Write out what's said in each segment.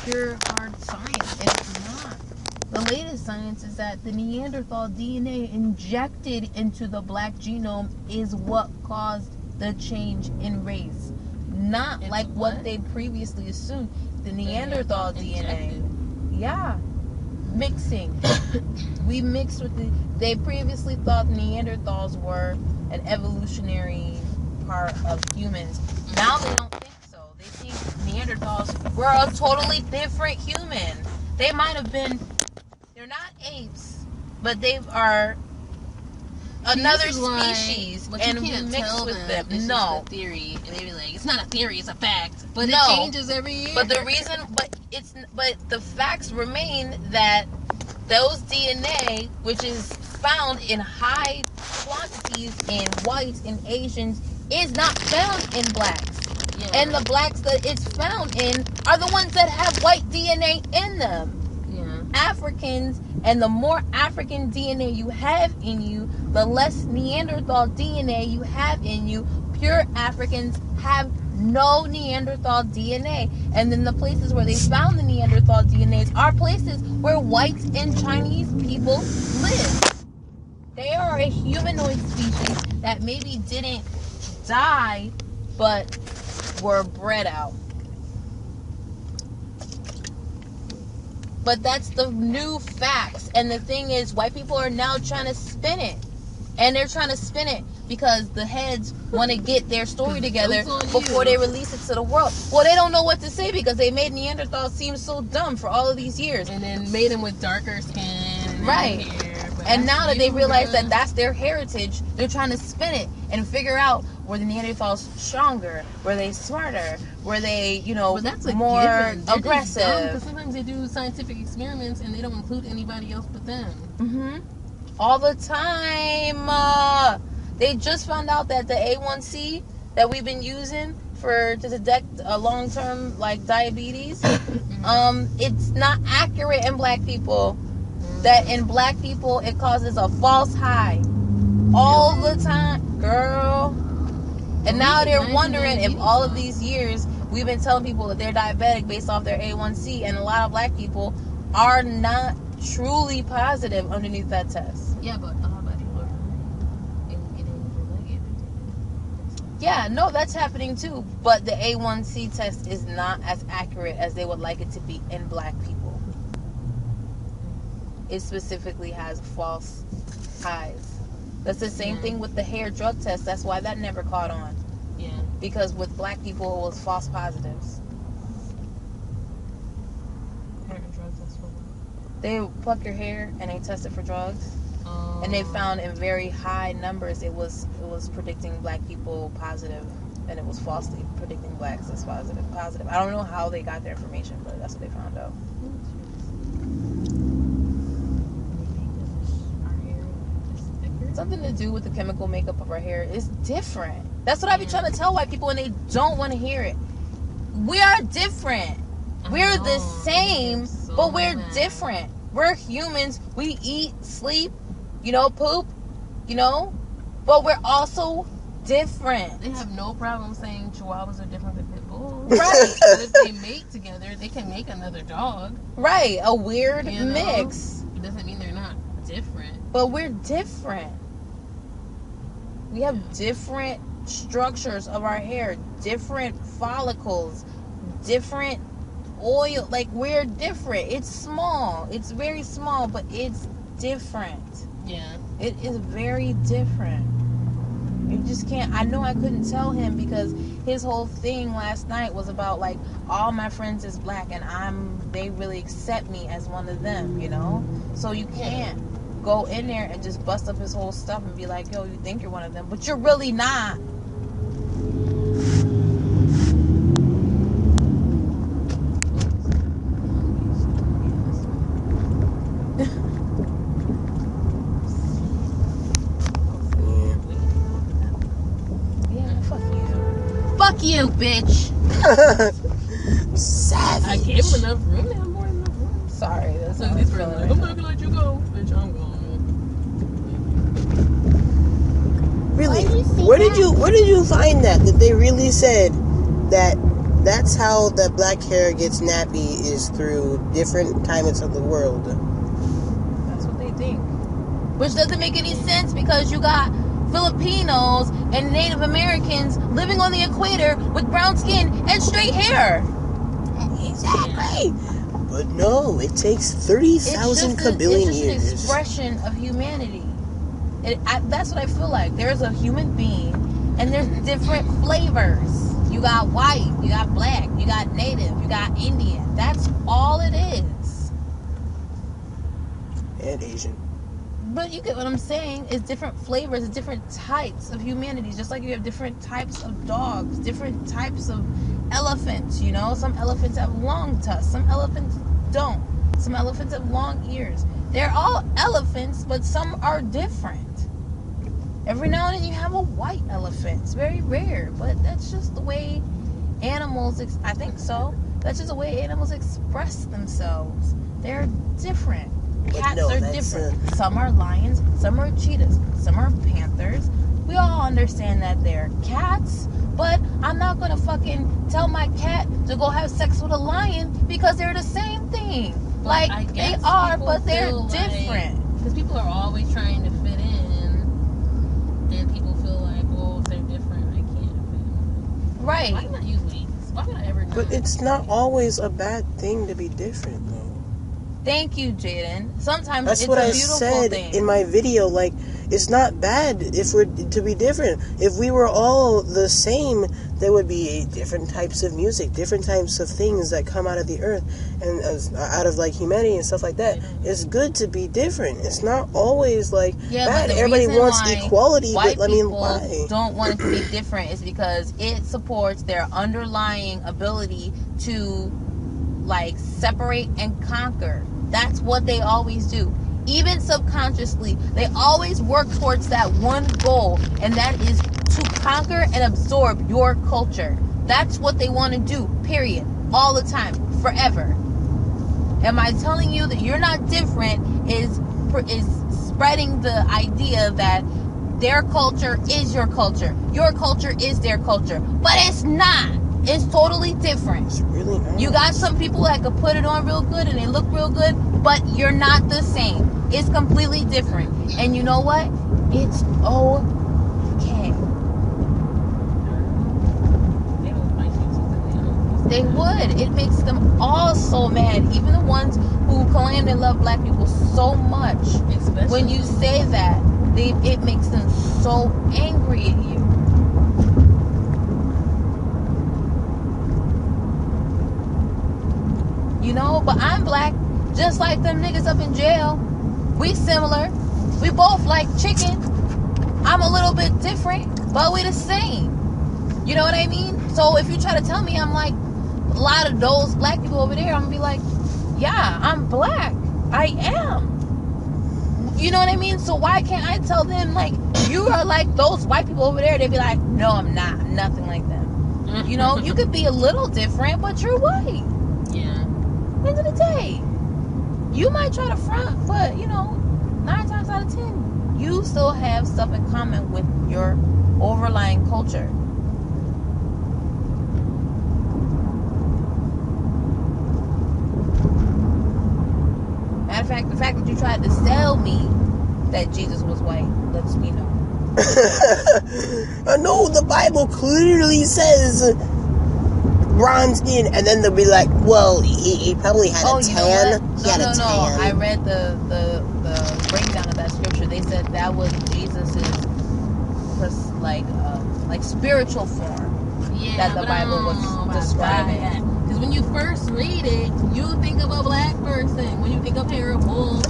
pure hard science, and it's not. The latest science is that the Neanderthal DNA injected into the black genome is what caused the change in race. Not like what they previously assumed. The Neanderthal DNA. Yeah. Mixing. We mixed with they previously thought Neanderthals were an evolutionary part of humans. Now they don't think so. They think Neanderthals were a totally different human. They might have been, they're not apes, but they are another species, and we mix with them. It's no just a theory, and they be like, it's not a theory, it's a fact. But no. It changes every year. But the reason, but the facts remain that those DNA, which is found in high quantities in whites and Asians, is not found in blacks. Yeah. And the blacks that it's found in are the ones that have white DNA in them. Yeah. Africans, and the more African DNA you have in you, the less Neanderthal DNA you have in you. Pure Africans have no Neanderthal DNA. And then the places where they found the Neanderthal DNAs are places where whites and Chinese people live. They are a humanoid species that maybe didn't die, but were bred out. But that's the new facts. And the thing is, white people are now trying to spin it. And they're trying to spin it because the heads want to get their story together before they release it to the world. Well, they don't know what to say because they made Neanderthals seem so dumb for all of these years. And then made them with darker skin. And right. And now that they realize that that's their heritage, they're trying to spin it and figure out, were the Neanderthals stronger? Were they smarter? Were they, that's more aggressive? Because sometimes they do scientific experiments and they don't include anybody else but them. Mm-hmm. All the time. They just found out that the A1C that we've been using to detect a long-term diabetes, it's not accurate in black people. That in black people it causes a false high all the time, girl. And now they're wondering if all of these years we've been telling people that they're diabetic based off their A1C, and a lot of black people are not truly positive underneath that test. Yeah, but a lot of black people are yeah, no, that's happening too. But the A1C test is not as accurate as they would like it to be in black people. It specifically has false highs. That's the same thing with the hair drug test. That's why that never caught on. Yeah. Because with black people, it was false positives. Hair drug test for what? They pluck your hair and they test it for drugs. And they found in very high numbers it was predicting black people positive, and it was falsely predicting blacks as positive. I don't know how they got their information, but that's what they found out. Something to do with the chemical makeup of our hair is different. That's what I be trying to tell white people, and they don't want to hear it. We are different. We're the same, but we're different. We're humans. We eat, sleep, poop, but we're also different. They have no problem saying chihuahuas are different than pit bulls. Right. But if they mate together, they can make another dog. Right. A weird mix. It doesn't mean they're not different. But we're different. We have different structures of our hair, different follicles, different oil. We're different. It's small. It's very small, but it's different. Yeah. It is very different. You just can't. I know I couldn't tell him because his whole thing last night was about all my friends is black and they really accept me as one of them, So you can't go in there and just bust up his whole stuff and be like, yo, you think you're one of them, but you're really not. Yeah, fuck you. Fuck you, bitch. Savage. I gave him enough room. They have more than enough room. Sorry, that's not his feeling. I'm not gonna let you go. Bitch, I'm going. Really? Where did you find that they really said that That's how the black hair gets nappy, is through different climates of the world. That's what they think. Which doesn't make any sense because you got Filipinos and Native Americans living on the equator with brown skin and straight hair. Exactly. But no, it takes 30,000 kabillion years. It's just an expression of humanity. That's what I feel like. There's a human being, and there's different flavors. You got white, you got black, you got native, you got Indian. That's all it is. And Asian. But you get what I'm saying? It's different flavors, it's different types of humanity. Just like you have different types of dogs, different types of elephants, you know? Some elephants have long tusks, some elephants don't. Some elephants have long ears. They're all elephants, but some are different. Every now and then you have a white elephant. It's very rare, but that's just the way animals, I think so. That's just the way animals express themselves. They're different. Cats are different. Some are lions, some are cheetahs, some are panthers. We all understand that they're cats, but I'm not going to fucking tell my cat to go have sex with a lion because they're the same thing. But like, they are, but they're different. Because people are always trying to fit in. And people feel like, well, if they're different, I can't fit in. Right. Why not use wigs? Why would I ever not? But it's not always a bad thing to be different, though. Thank you, Jaden. Sometimes That's it's what a I beautiful said thing. in my video. Like, it's not bad if we're to be different. If we were all the same, there would be different types of music, different types of things that come out of the earth and out of like humanity and stuff like that. It's good to be different. It's not always like bad. Everybody wants equality, but I mean, why? Don't want it to be different is because it supports their underlying ability to like separate and conquer. That's what they always do. Even subconsciously, they always work towards that one goal, and that is to conquer and absorb your culture. That's what they want to do, period. All the time, forever. Am I telling you that you're not different is spreading the idea that their culture is your culture. Your culture is their culture. But it's not. It's totally different. It's really not. You got some people that could put it on real good and they look real good, but you're not the same. It's completely different. And you know what? It's okay. They would. It makes them all so mad. Even the ones who claim they love black people so much. Especially when you say that, it makes them so angry at you. You know, but I'm black, just like them niggas up in jail. We similar. We both like chicken. I'm a little bit different, but we the same. You know what I mean? So if you try to tell me I'm like a lot of those black people over there, I'm gonna be like, yeah, I'm black. I am. You know what I mean? So why can't I tell them like you are like those white people over there? They'd be like, no, I'm not. I'm nothing like them. You know, you could be a little different, but you're white. Yeah. End of the day, you might try to front, but you know, 9 times out of 10, you still have stuff in common with your overlying culture. Matter of fact, the fact that you tried to sell me that Jesus was white lets me know. No, the Bible clearly says bronze skin, and then they'll be like, well, he probably had a tan. No. I read the breakdown of that scripture. They said that was Jesus's like spiritual form that the Bible was describing. Because when you first read it, you think of a black person. When you think of parables,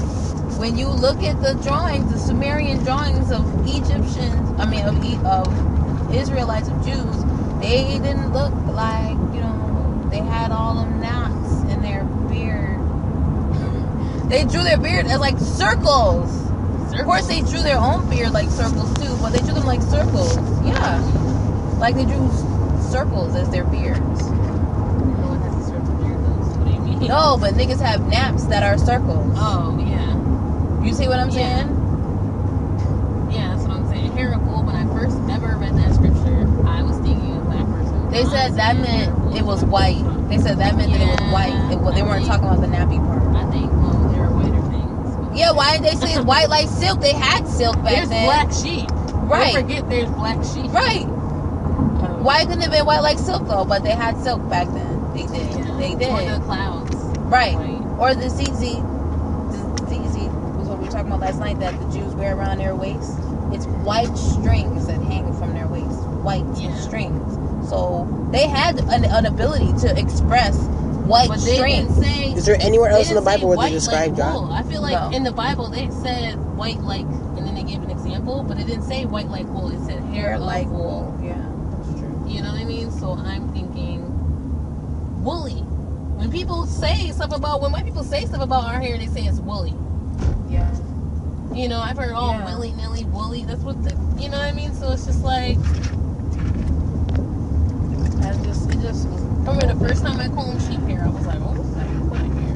when you look at the drawings, the Sumerian drawings of of Israelites, of Jews, they didn't look like, you know, they had all them knots in their beard. They drew their beard as like circles. Of course, they drew their own beard like circles too, but they drew them like circles. Yeah. Like they drew circles as their beards. No one has a circle beard though, so what do you mean? No, but niggas have naps that are circles. Oh, yeah. You see what I'm saying? Yeah, that's what I'm saying. Parable, when I first ever read that scripture, I was thinking of a black person. They said that meant it was white. They said that meant that it was white. They weren't talking about the nappy part. I think, well, there are whiter things. Yeah, why did they say it's white like silk? They had silk back there's then. Black sheep. Right. Don't forget there's black sheep. Right. Why couldn't it have been white like silk though? But they had silk back then. They did. Yeah. They did. Or the clouds. Right. White. Or the ZZ. The ZZ was what we were talking about last night that the Jews wear around their waist. It's white strings that hang from their waist. White strings. So they had an ability to express white but they strings. didn't say, Is there anywhere else in the Bible where they white describe like God? wool. I feel like in the Bible they said white like, and then they gave an example, but it didn't say white like wool. It said hair like wool. Yeah, that's true. You know what I mean? So I'm thinking woolly. When people say stuff about, when white people say stuff about our hair, they say it's woolly. Yeah. You know, I've heard willy nilly woolly. That's what the, you know what I mean? So it's just like, it just. I remember the first time I combed sheep hair, I was like, oh, this is like white hair.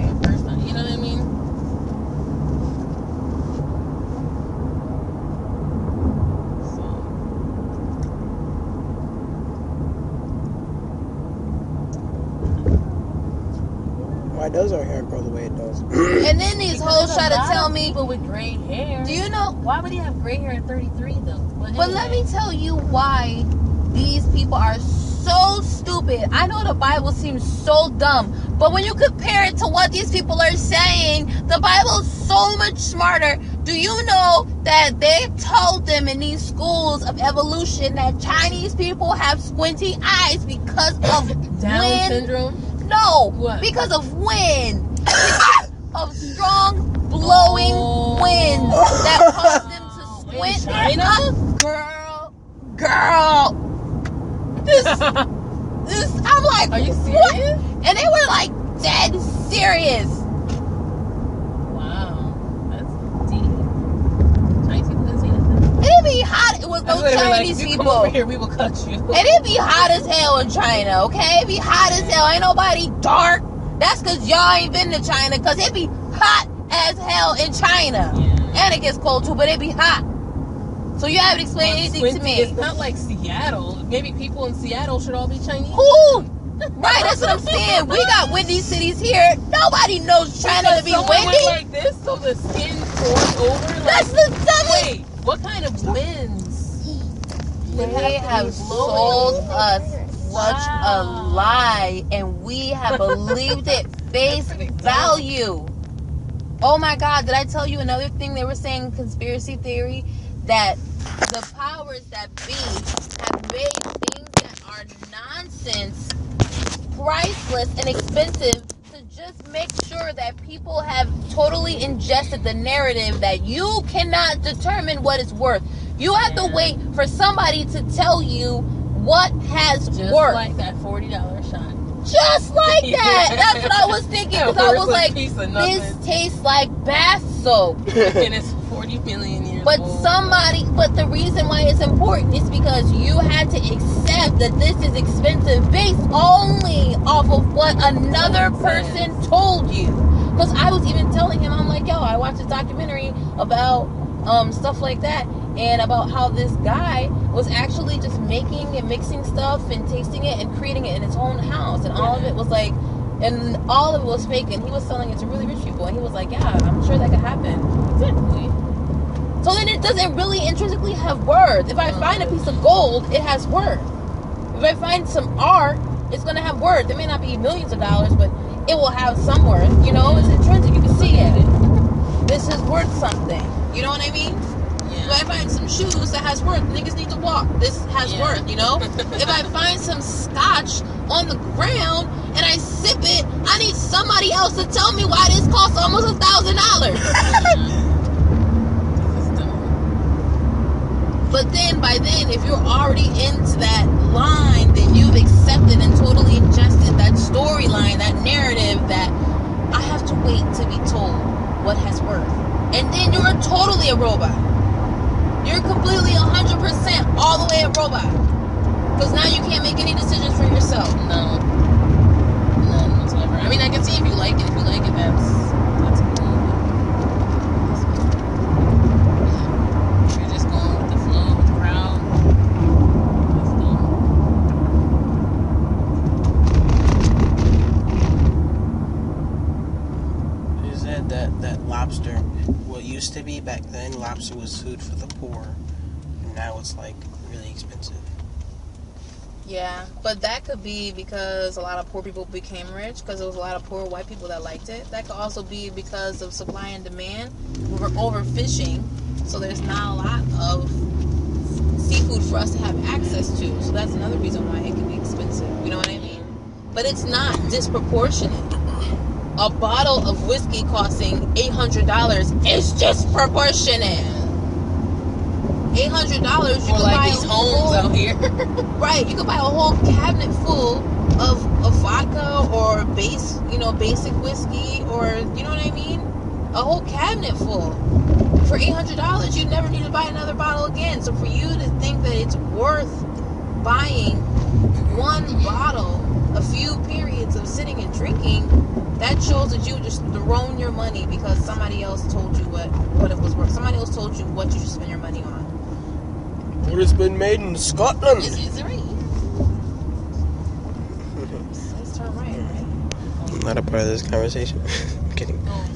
Right. The first time, you know what I mean? Why does our hair grow the way it does? And then these hoes try to tell me, people with gray hair. do you know? Why would he have gray hair at 33 though? But let me tell you why these people are so stupid. I know the Bible seems so dumb, but when you compare it to what these people are saying, the Bible is so much smarter. Do you know that they told them in these schools of evolution that Chinese people have squinty eyes because of Down syndrome? No, What? because of wind. Because of strong blowing wind that caused them to squint their eyes. Girl. This, I'm like, are you serious? What? And they were like dead serious. Wow, that's deep. Chinese people didn't say that. It'd be hot. It was no Chinese like, people. Come over here, we will cut you. And it'd be hot as hell in China, okay? It'd be hot as hell. Ain't nobody dark. That's because y'all ain't been to China, because it'd be hot as hell in China. Yeah. And it gets cold too, but it'd be hot. So you haven't explained anything to me. It's not like Seattle. Maybe people in Seattle should all be Chinese. Who? Right, that's what I'm saying. We got windy cities here. Nobody knows China to be windy. Like this, so the skin pours over. Like, That's the dumbest. wait, what kind of winds? They have sold us such a lie, and we have believed it face value. Oh my God, did I tell you another thing? They were saying conspiracy theory that the powers that be have made things that are nonsense, priceless, and expensive to just make sure that people have totally ingested the narrative that you cannot determine what it's worth. You have to wait for somebody to tell you what has Just worth. like that $40 shot. Just like that. That's what I was thinking. Because I was like, this tastes like bath soap. And it's 40 million years But old. but the reason why it's important is because you had to accept that this is expensive based only off of what another person told you. Because I was even telling him, I'm like, yo, I watched a documentary about stuff like that, and about how this guy was actually just making and mixing stuff and tasting it and creating it in his own house, and all of it was like, and all of it was fake, and he was selling it to really rich people, and he was like, yeah, I'm sure that could happen. Exactly. So then it doesn't really intrinsically have worth. If I find a piece of gold, it has worth. If I find some art, it's going to have worth. It may not be millions of dollars, but it will have some worth. You know, it's intrinsic. You can see it. This is worth something. You know what I mean? Yeah. If I find some shoes that has worth, niggas need to walk. This has worth, you know? If I find some scotch on the ground and I sip it, I need somebody else to tell me why this costs almost $1,000. But then, by then, if you're already into that line, then you've accepted and totally ingested that storyline, that narrative that I have to wait to be told what has worth. And then you're totally a robot. You're completely 100% all the way a robot. Because now you can't make any decisions for yourself. No. None whatsoever. I mean, I can see if you like it. If you like it, that's cool. If you're just going with the flow, with the crowd, that's dumb. used to be back then, lobster was food for the poor. And now it's like really expensive. Yeah, but that could be because a lot of poor people became rich because there was a lot of poor white people that liked it. That could also be because of supply and demand. We're overfishing, so there's not a lot of seafood for us to have access to. So that's another reason why it can be expensive. You know what I mean? But it's not disproportionate. A bottle of whiskey costing $800 is disproportionate. $800 you For can like buy these homes out here. Right, you can buy a whole cabinet full of vodka or basic whiskey, or you know what I mean? A whole cabinet full. For $800, you never need to buy another bottle again. So for you to think that it's worth buying one bottle, a few periods of sitting and drinking, that shows that you just thrown your money because somebody else told you what it was worth. Somebody else told you what you should spend your money on. What has been made in Scotland? Is it right here? Let's turn right? Not a part of this conversation. I'm kidding. Oh,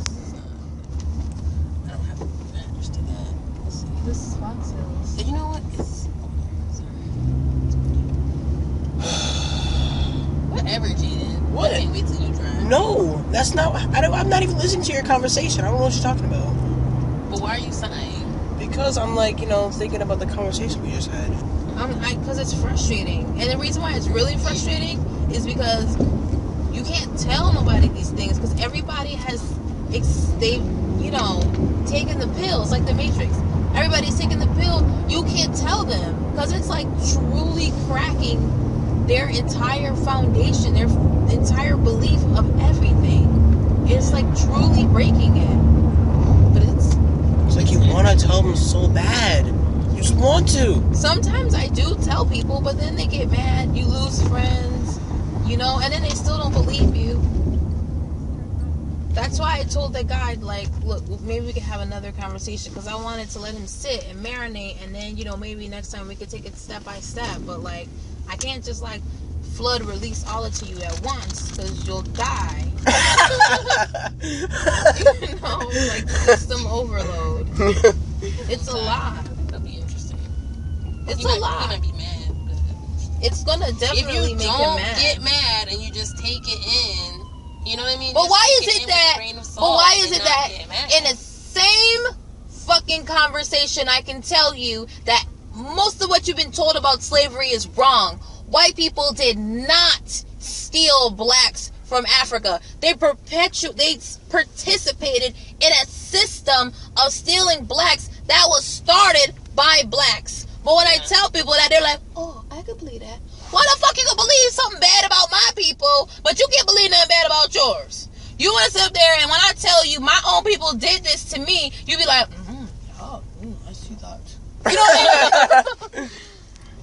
I don't have the address to that. Let's see. This is Fox Hills. You know what? It's whatever, Jaden. What? I can't wait till you drive. No, that's not. I'm not even listening to your conversation. I don't know what you're talking about. But why are you sighing? Because I'm like, thinking about the conversation we just had. Because it's frustrating. And the reason why it's really frustrating is because you can't tell nobody these things because everybody they've taken the pills, like the Matrix. Everybody's taking the pill. You can't tell them because it's like truly cracking their entire foundation, their entire belief of everything. It's like truly breaking it. But it's like you want to tell them so bad. You just want to. Sometimes I do tell people, but then they get mad. You lose friends, and then they still don't believe you. That's why I told that guy, like, look, maybe we could have another conversation because I wanted to let him sit and marinate, and then, maybe next time we could take it step by step. But, like, I can't just, like, flood release all it to you at once because you'll die. Like system overload. It's a lot. That'll be interesting. It's a a lot. You might be mad. It's gonna definitely make him mad. If you don't get mad and you just take it in, you know what I mean? But just why take is it it in that? with a grain of But salt why is and it not that get mad? in the same fucking conversation I can tell you that most of what you've been told about slavery is wrong? White people did not steal blacks from Africa. They participated in a system of stealing blacks that was started by blacks. But when I tell people that, they're like, oh, I could believe that. Why the fuck you gonna believe something bad about my people, but you can't believe nothing bad about yours? You want to sit up there and when I tell you my own people did this to me, you be like, I see that. You know what I mean?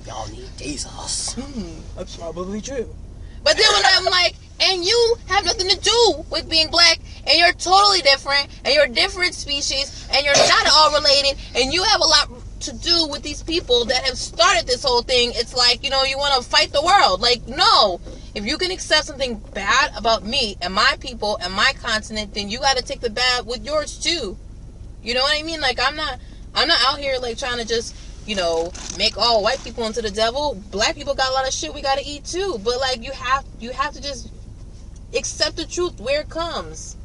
Y'all need Jesus. That's probably true. But then when I'm like, and you have nothing to do with being black, and you're totally different, and you're a different species, and you're not all related, and you have a lot to do with these people that have started this whole thing, it's like, you want to fight the world. Like, no. If you can accept something bad about me and my people and my continent, then you got to take the bad with yours too. You know what I mean? Like, I'm not out here like trying to just, make all white people into the devil. Black people got a lot of shit we got to eat too. But like, you have to just accept the truth where it comes.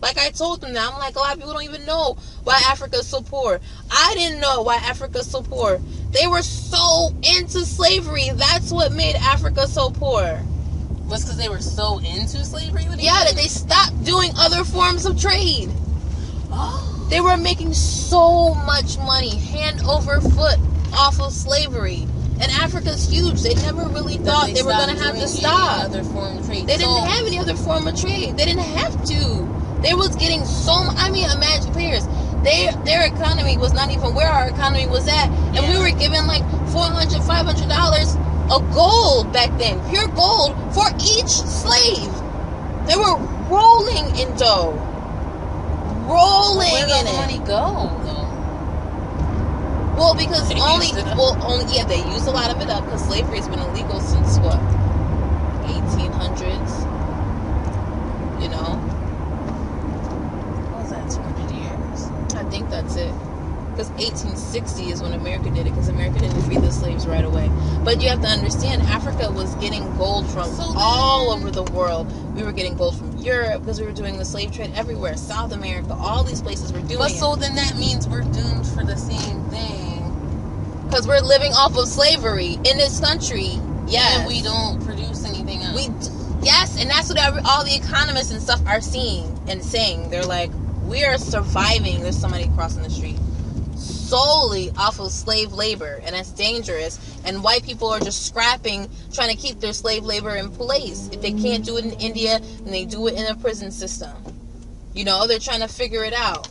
Like I told them that, I'm like, a lot of people don't even know why Africa's so poor. I didn't know why Africa's so poor. They were so into slavery. That's what made Africa so poor. Was because they were so into slavery? That they stopped doing other forms of trade. Oh. They were making so much money, hand over foot, off of slavery. And Africa's huge. They never really thought they were going to have to stop. Other form of trade. They didn't have any other form of trade. They didn't have to. They was getting so much. I mean, imagine, Pierce. Their economy was not even where our economy was at. And we were given like $400, $500 of gold back then. Pure gold for each slave. They were rolling in dough. Rolling Where did in the it. money go, though? Well, because They used a lot of it up because slavery has been illegal since what? 1800s. What was that, 200 years? I think 60s when America did it, because America didn't free the slaves right away. But you have to understand, Africa was getting gold from all over the world. We were getting gold from Europe because we were doing the slave trade everywhere. South America, all these places were doing But it. so then that means we're doomed for the same thing. Because we're living off of slavery in this country. Yes. And we don't produce anything else. Yes, and that's what all the economists and stuff are seeing and saying. They're like, we are surviving. There's somebody crossing the street. Solely off of slave labor, and that's dangerous. And white people are just scrapping, trying to keep their slave labor in place. If they can't do it in India, then they do it in a prison system. You know, they're trying to figure it out.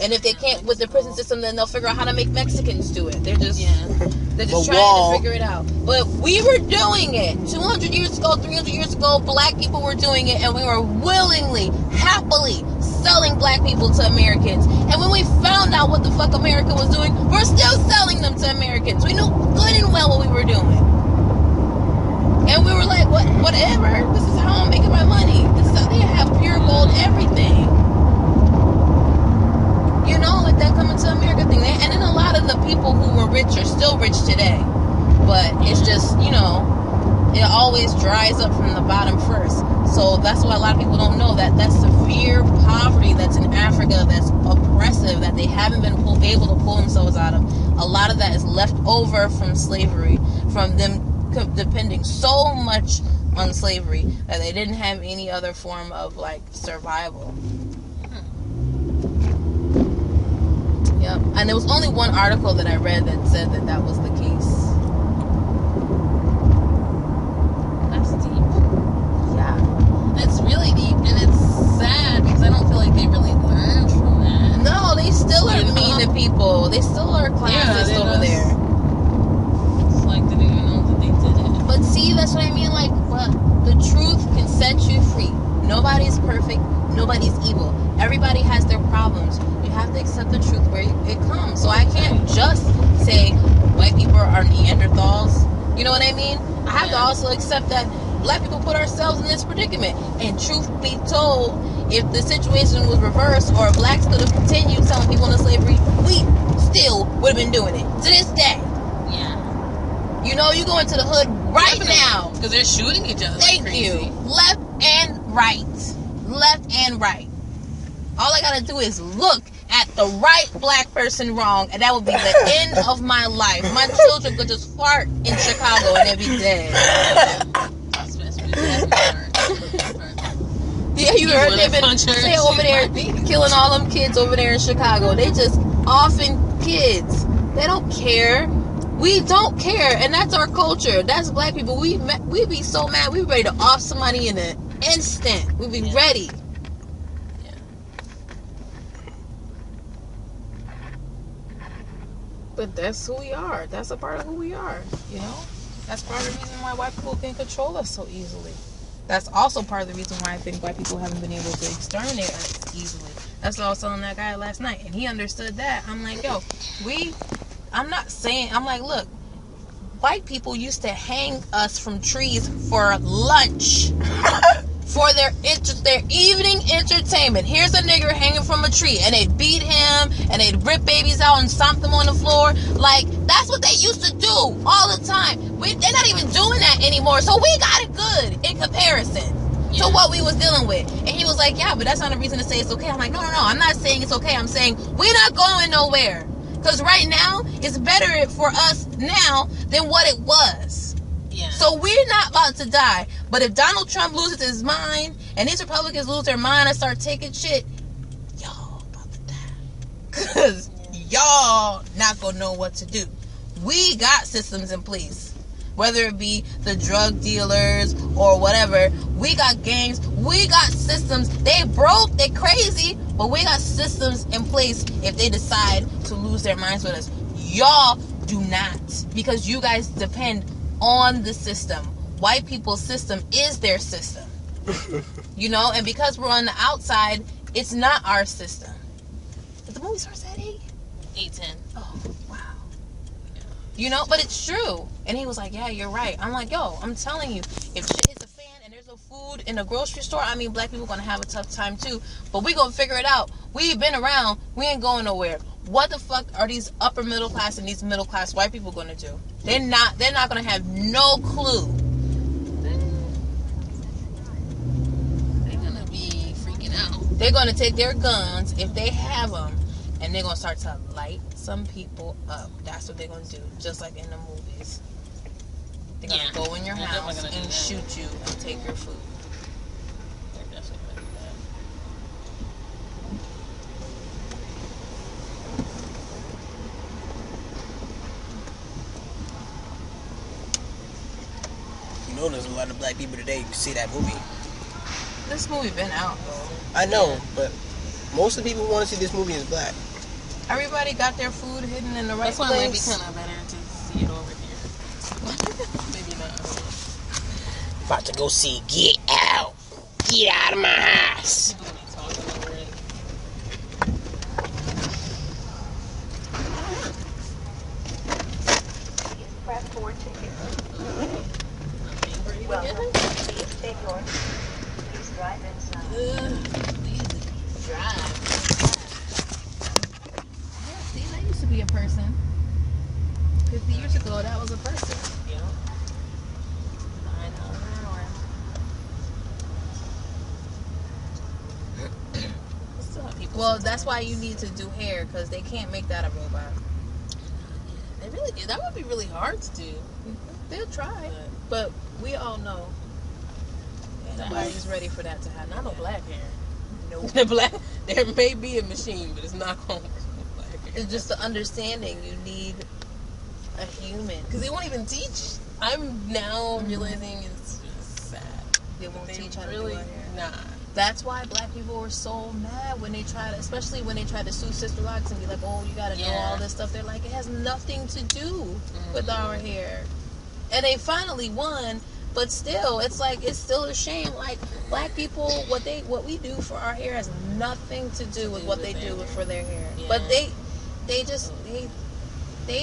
And if they can't with the prison system, then they'll figure out how to make Mexicans do it. They're just trying to figure it out. But we were doing it 200 years ago, 300 years ago. Black people were doing it, and we were willingly, happily selling black people to Americans. And when we found out what the fuck America was doing, we're still selling them to Americans. We knew good and well what we were doing. And we were like, whatever. This is how I'm making my money. This is how they have pure gold, everything. You know, like that coming to America thing. And then a lot of the people who were rich are still rich today. But it's just, you know, it always dries up from the bottom first. So that's why a lot of people don't know that severe poverty that's in Africa, that's oppressive, that they haven't been able to pull themselves out of. A lot of that is left over from slavery, from them depending so much on slavery that they didn't have any other form of like survival. Yep. And there was only one article that I read that said that was the case. That's deep. Yeah. It's really deep, and it's sad because I don't feel like they really learned from that. No, they still are mean to people. They still are classist over there. It's like they didn't even know that they did it. But see, that's what I mean. Like, well, the truth can set you free. Nobody's perfect. Nobody's evil. Everybody has their problems. You have to accept the truth where it comes. So I can't just say white people are Neanderthals. You know what I mean? I have to also accept that black people put ourselves in this predicament. And truth be told, if the situation was reversed or blacks could have continued selling people into slavery, we still would have been doing it to this day. Yeah. You know, you go into the hood right now. Because they're shooting each other. Thank like crazy. you. Left and right. Left and right. All I gotta do is look at the right black person wrong, and that would be the end of my life. My children could just fart in Chicago and they'd be dead. Yeah, you heard they've been over there killing all them kids over there in Chicago. They just offing kids. They don't care. We don't care, and that's our culture. That's black people. We be so mad. We ready to off somebody in an instant. We be ready. But that's who we are. That's a part of who we are, you know? That's part of the reason why white people can control us so easily. That's also part of the reason why I think white people haven't been able to exterminate us easily. That's what I was telling that guy last night, and he understood that. I'm like, yo, I'm like, look, white people used to hang us from trees for lunch. For their evening entertainment. Here's a nigger hanging from a tree, and they'd beat him, and they'd rip babies out and stomp them on the floor. Like, that's what they used to do all the time. They're not even doing that anymore, so we got it good in comparison to what we was dealing with. And he was like, yeah, but that's not a reason to say it's okay. I'm like, no, I'm not saying it's okay. I'm saying we're not going nowhere. Because right now, it's better for us now than what it was. Yeah. So we're not about to die. But if Donald Trump loses his mind and these Republicans lose their mind and start taking shit, y'all about to die. Because y'all not going to know what to do. We got systems in place. Whether it be the drug dealers or whatever. We got gangs. We got systems. They broke. They crazy. But we got systems in place if they decide to lose their minds with us. Y'all do not. Because you guys depend on the system. White people's system is their system. You know, and because we're on the outside, it's not our system. Did the movie start at 8? 8:10. Oh, wow. You know, but it's true. And he was like, yeah, you're right. I'm like, yo, I'm telling you, if shit hits a fan and there's no food in the grocery store, I mean, black people gonna have a tough time too. But we gonna figure it out. We've been around. We ain't going nowhere. what the fuck are these upper middle class and these middle class white people going to do? They're not going to have no clue. They're going to be freaking out. They're going to take their guns, if they have them, and they're going to start to light some people up. That's what they're going to do, just like in the movies. They're going to go in your house and shoot you and take your food. They're definitely going to do You know, there's a lot of black people today who see that movie. This movie been out, though. I know, but most of the people who want to see this movie is black. Everybody got their food hidden in the right That's why it might be place. kind of better to see it over here. Maybe not. About to go see Get Out. Get out of my house. People be talking over it. Press 4 tickets. Welcome. Please stay yours. Please drive inside. Please drive. Yeah, see, that used to be a person. 50 years ago, that was a person. Yeah. Well, that's why you need to do hair, because they can't make that a robot. They really, that would be really hard to do. They'll try, but we all know nobody's ready for that to happen. Not no black hair. No. The black, there may be a machine, but it's not going to be black hair. It's just the understanding you need a human. Because they won't even teach. I'm now realizing it's just sad. They won't They teach how really, to do hair. nah. That's why black people were so mad when they tried, especially when they tried to sue Sister Locks and be like, oh, you gotta know all this stuff. They're like, it has nothing to do with our hair. And they finally won, but still, it's like, it's still a shame. Like, black people, what we do for our hair has nothing to do with what they do for their hair. Yeah. But they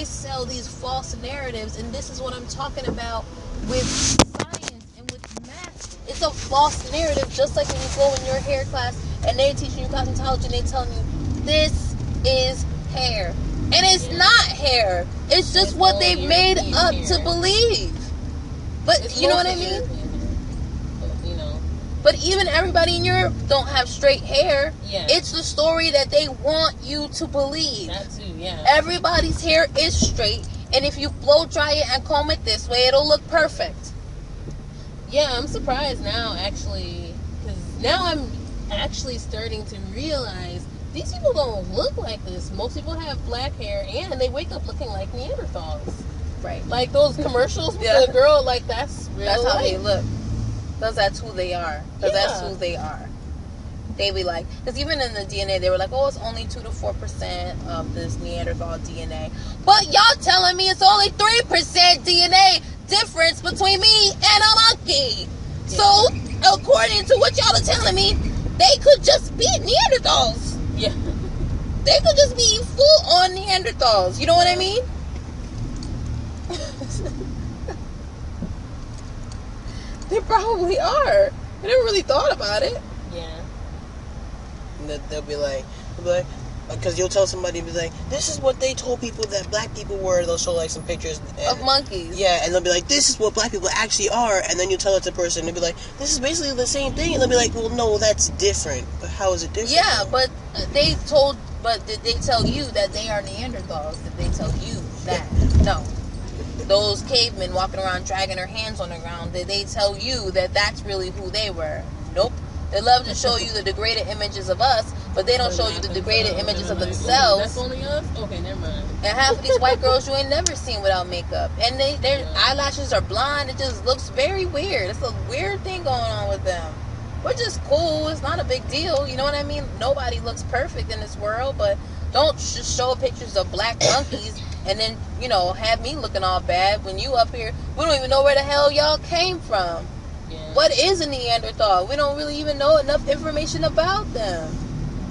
sell these false narratives, and this is what I'm talking about with science and with math. It's a false narrative, just like when you go in your hair class and they're teaching you cosmetology and they telling you this is hair, and it's not hair. It's just what they made up to believe. But It's you know what I mostly mean? European hair. But, you know. But even everybody in Europe don't have straight hair. Yeah. It's the story that they want you to believe. That too, yeah. Everybody's hair is straight, and if you blow dry it and comb it this way, it'll look perfect. Yeah, I'm surprised now, actually, because now I'm actually starting to realize these people don't look like this. Most people have black hair, and they wake up looking like Neanderthals. Right. Like those commercials with Yeah. the girl, like that's real That's how life. they look. Because that's who they are. Because that's Yeah. who they are. They be like, because even in the DNA, they were like, oh, it's only 2 to 4% of this Neanderthal DNA. But y'all telling me it's only 3% DNA difference between me and a monkey. Yeah. So, according to what y'all are telling me, they could just be Neanderthals. Yeah. They could just be full-on Neanderthals. You know what I mean? They probably are. I never really thought about it. Yeah. And they'll be like, because you'll tell somebody, be like, this is what they told people that black people were. They'll show like some pictures Of monkeys. Yeah, and they'll be like, this is what black people actually are. And then you tell it to a person, and they'll be like, this is basically the same thing. And they'll be like, well, no, that's different. But how is it different? Yeah, but did they tell you that they are Neanderthals? Did they tell you that? No. Those cavemen walking around dragging their hands on the ground, did they tell you that that's really who they were? Nope. They love to show you the degraded images of us, but they don't show you the degraded images of themselves. That's only us? Okay, never mind. And half of these white girls you ain't never seen without makeup. And their eyelashes are blonde. It just looks very weird. It's a weird thing going on with them. Which is cool. It's not a big deal. You know what I mean? Nobody looks perfect in this world, but don't just show pictures of black monkeys and then, have me looking all bad when you up here. We don't even know where the hell y'all came from. Yeah. What is a Neanderthal? We don't really even know enough information about them.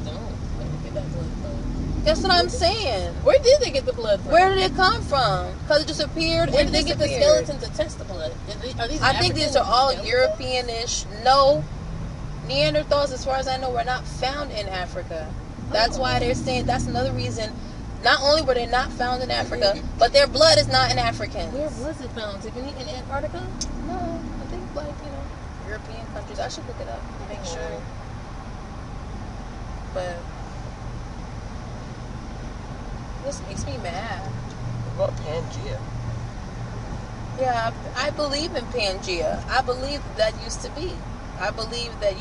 Don't. Where did they get that blood from? That's what I'm saying. Where did they get the blood from? Where did it come from? Because it just appeared Where and did they get the disappeared. skeleton to test the blood? Are these I think these are all African European-ish. No, Neanderthals, as far as I know, were not found in Africa. That's why they're saying, that's another reason Not only were they not found in Africa, but their blood is not in Africans. Where was it found, Tiffany? In Antarctica? No, I think like, European countries. I should look it up to make sure. But this makes me mad. What about Pangea? Yeah, I believe in Pangea. I believe that used to be. I believe that,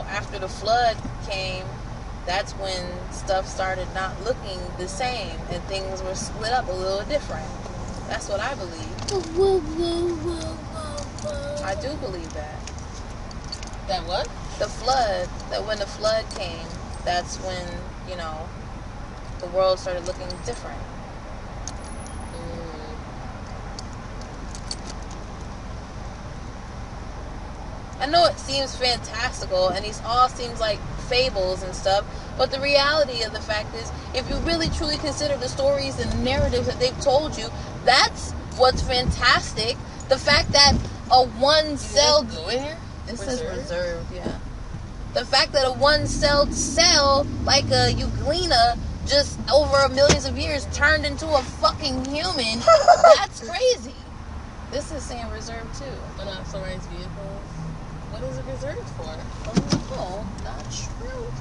after the flood came, that's when stuff started not looking the same and things were split up a little different. That's what I believe. I do believe that. That what? The flood, that when the flood came, that's when, the world started looking different. I know it seems fantastical and these all seems like fables and stuff, but the reality of the fact is, if you really truly consider the stories and the narratives that they've told you, that's what's fantastic. The fact that a one-celled... Go in here? It says reserved, yeah. The fact that a one-celled cell, like a euglena, just over millions of years turned into a fucking human, that's crazy. This is saying reserved too. Unauthorized vehicles. What is it reserved for? Oh, not true.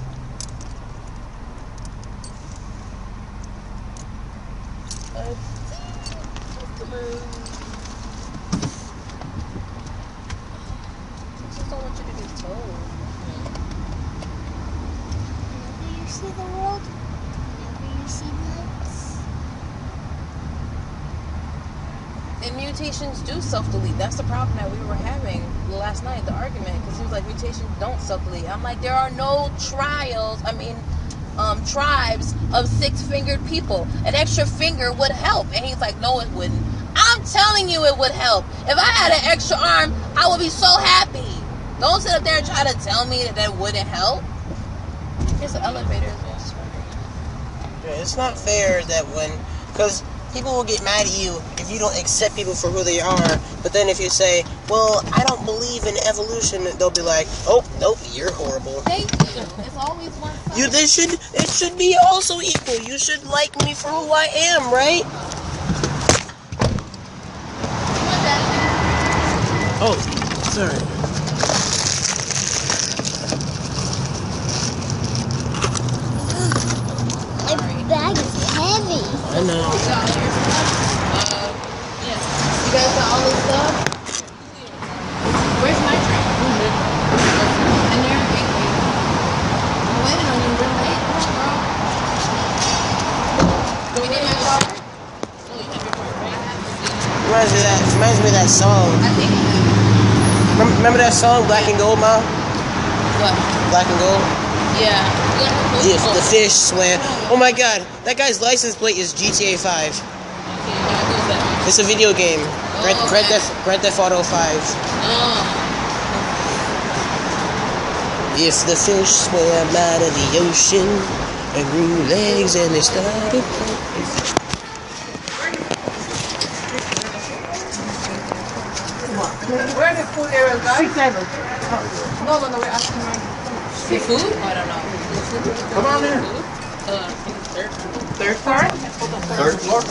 I just don't want you to get told. Whenever you see the world, whenever you see lights. And mutations do self-delete. That's the problem that we were having last night, the argument, because he was like, mutations don't self-delete. I'm like, there are no tribes of six-fingered people. An extra finger would help. And he's like, no, it wouldn't. I'm telling you it would help. If I had an extra arm, I would be so happy. Don't sit up there and try to tell me that wouldn't help. Here's an elevator. It's not fair that because people will get mad at you if you don't accept people for who they are, but then if you say, well, I don't believe in evolution, they'll be like, oh, nope, you're horrible. Thank you. It's always one side. It should be also equal. You should like me for who I am, right? Oh, sorry. The bag is heavy. I know. Yes. You guys got all this stuff? Where's my train? In there? Thank you. I'm waiting on you. We're late. Come on, girl. Do we need my car? Oh, you have your part, right? Reminds me of that song. I think it is. Remember that song, Black and Gold, Ma? What? Black and Gold? Yeah. If the fish swam. Oh my god, that guy's license plate is GTA 5. It's a video game. Grand Theft Auto 5. If the fish swam out of the ocean and grew legs and they started walking. Where are the food areas, guys? No, we're asking right. The food? I don't know. Come on in. Third floor? Third floor?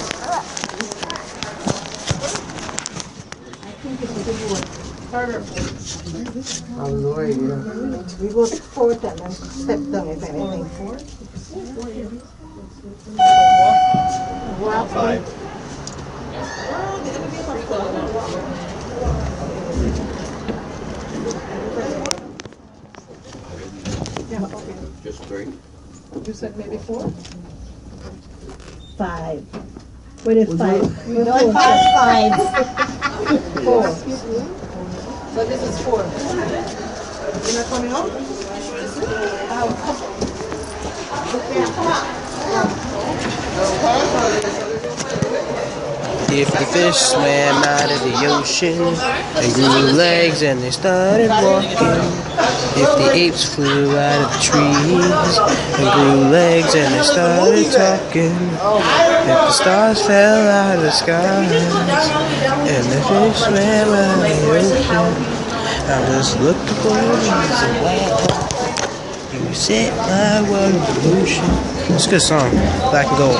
Oh, Lord, yeah. We go fourth and then step down if anything. Yeah, okay. Just three. You said maybe 4? 5. What is 5? We don't pass 5. 4. So this is 4. You're not coming out? If the fish swam out of the ocean and grew legs and they started walking. If the apes flew out of the trees and grew legs and they started talking. If the stars fell out of the skies and the fish swam out of the ocean. I just looked for a reason why you set my world in motion. It's a good song. Black and Gold.